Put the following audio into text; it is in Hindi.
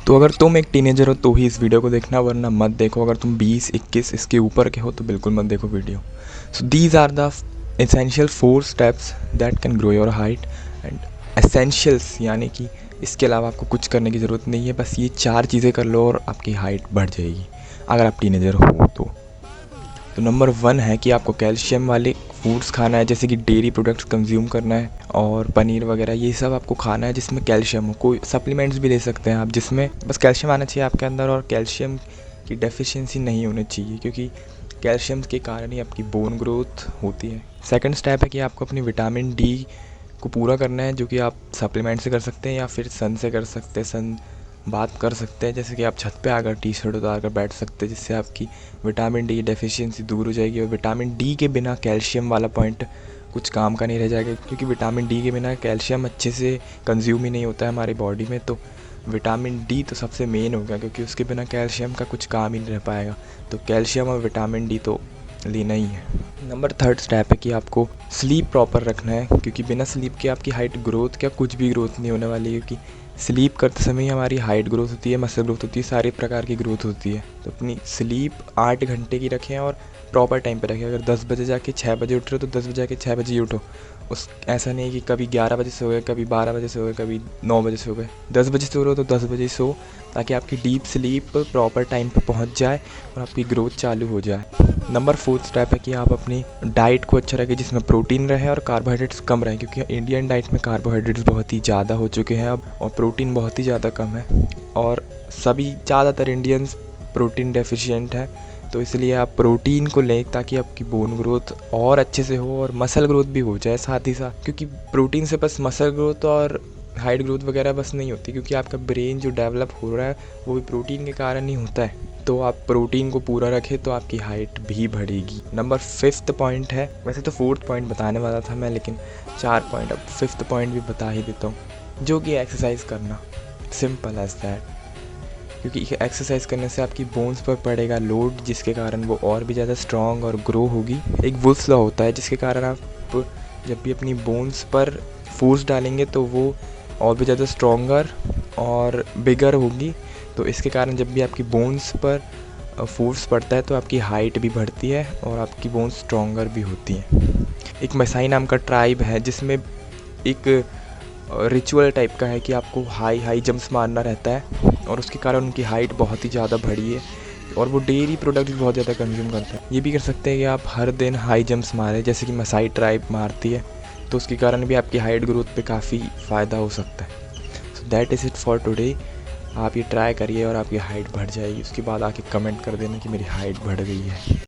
तो अगर तुम एक टीनेजर हो तो ही इस वीडियो को देखना, वरना मत देखो। अगर तुम 20-21 इसके ऊपर के हो तो बिल्कुल मत देखो video. So these are the essential 4 steps that can grow your height. And essentials यानी कि इसके अलावा आपको कुछ करने की ज़रूरत नहीं है, बस ये 4 चीज़ें कर लो और आपकी हाइट बढ़ जाएगी अगर आप टीनेजर हो तो। नंबर 1 है कि आपको कैल्शियम वाले फूड्स खाना है, जैसे कि डेयरी प्रोडक्ट्स कंज्यूम करना है और पनीर वगैरह, ये सब आपको खाना है जिसमें कैल्शियम हो। कोई सप्लीमेंट्स भी ले सकते हैं आप जिसमें बस कैल्शियम आना चाहिए आपके अंदर, और कैल्शियम की डेफिशिएंसी नहीं होनी चाहिए, क्योंकि कैल्शियम के कारण ही आपकी बोन ग्रोथ होती है। सेकंड स्टेप है कि आपको अपनी विटामिन डी को पूरा करना है, जो कि आप सप्लीमेंट से कर सकते हैं या फिर सन से कर सकते हैं। सन बात कर सकते हैं, जैसे कि आप छत पे आकर टी शर्ट उतार कर बैठ सकते हैं, जिससे आपकी विटामिन डी डेफिशिएंसी दूर हो जाएगी। और विटामिन डी के बिना कैल्शियम वाला पॉइंट कुछ काम का नहीं रह जाएगा, क्योंकि विटामिन डी के बिना कैल्शियम अच्छे से कंज्यूम ही नहीं होता है हमारी बॉडी में। तो विटामिन डी तो सबसे मेन हो गया, क्योंकि उसके बिना कैल्शियम का कुछ काम ही नहीं रह पाएगा। तो कैल्शियम और विटामिन डी तो लेना ही है। नंबर 3 स्टेप है कि आपको स्लीप प्रॉपर रखना है, क्योंकि बिना स्लीप के आपकी हाइट ग्रोथ क्या कुछ भी ग्रोथ नहीं होने वाली है। क्योंकि स्लीप करते समय ही हमारी हाइट ग्रोथ होती है, मसल ग्रोथ होती है, सारी प्रकार की ग्रोथ होती है। तो अपनी स्लीप 8 घंटे की रखें और प्रॉपर टाइम पे रखें। अगर 10 बजे जाके 6 बजे उठ रहे हो तो 10 बजे जाके 6 बजे ही उठो। ऐसा नहीं है कि कभी 11 बजे से हो गए, कभी 12 बजे से हो गए, कभी 9 बजे से हो गए। 10 बजे से हो रहे हो तो 10 बजे सो, ताकि आपकी डीप स्लीप प्रॉपर टाइम पे पहुंच जाए और आपकी ग्रोथ चालू हो जाए। नंबर 4 स्टेप है कि आप अपनी डाइट को अच्छा रखें, जिसमें प्रोटीन रहे और कार्बोहाइड्रेट्स कम रहे, क्योंकि इंडियन डाइट में कार्बोहाइड्रेट्स बहुत ही ज़्यादा हो चुके हैं अब, और प्रोटीन बहुत ही ज़्यादा कम है, और सभी ज़्यादातर इंडियंस प्रोटीन डेफिशिएंट है। तो इसलिए आप प्रोटीन को लें, ताकि आपकी बोन ग्रोथ और अच्छे से हो और मसल ग्रोथ भी हो जाए साथ ही साथ। क्योंकि प्रोटीन से बस मसल ग्रोथ और हाइट ग्रोथ वगैरह बस नहीं होती, क्योंकि आपका ब्रेन जो डेवलप हो रहा है वो भी प्रोटीन के कारण ही होता है। तो आप प्रोटीन को पूरा रखें तो आपकी हाइट भी बढ़ेगी। नंबर 5 पॉइंट है, वैसे तो 4th पॉइंट बताने वाला था मैं, लेकिन 4 पॉइंट, अब 5th पॉइंट भी बता ही देता हूँ, जो कि एक्सरसाइज करना। Simple as that. क्योंकि एक्सरसाइज करने से आपकी बोन्स पर पड़ेगा लोड, जिसके कारण वो और भी ज़्यादा स्ट्रॉन्ग और ग्रो होगी। एक वुल्स लॉ होता है, जिसके कारण आप जब भी अपनी बोन्स पर फोर्स डालेंगे तो वो और भी ज़्यादा स्ट्रॉन्गर और बिगर होगी। तो इसके कारण जब भी आपकी बोन्स पर फोर्स पड़ता है तो आपकी हाइट भी बढ़ती है और आपकी बोन्स स्ट्रॉन्गर भी होती हैं। एक मसाई नाम का ट्राइब है, जिसमें एक रिचुअल टाइप का है कि आपको हाई जंप्स मारना रहता है, और उसके कारण उनकी हाइट बहुत ही ज़्यादा बढ़ी है। और वो डेयरी प्रोडक्ट भी बहुत ज़्यादा कंज्यूम करते हैं। ये भी कर सकते हैं कि आप हर दिन हाई जंप्स मारें, जैसे कि मसाई ट्राइब मारती है, तो उसके कारण भी आपकी हाइट ग्रोथ पे काफ़ी फ़ायदा हो सकता है। So that is it for today. आप ये ट्राई करिए और आपकी हाइट बढ़ जाएगी। उसके बाद आके कमेंट कर देना कि मेरी हाइट बढ़ गई है।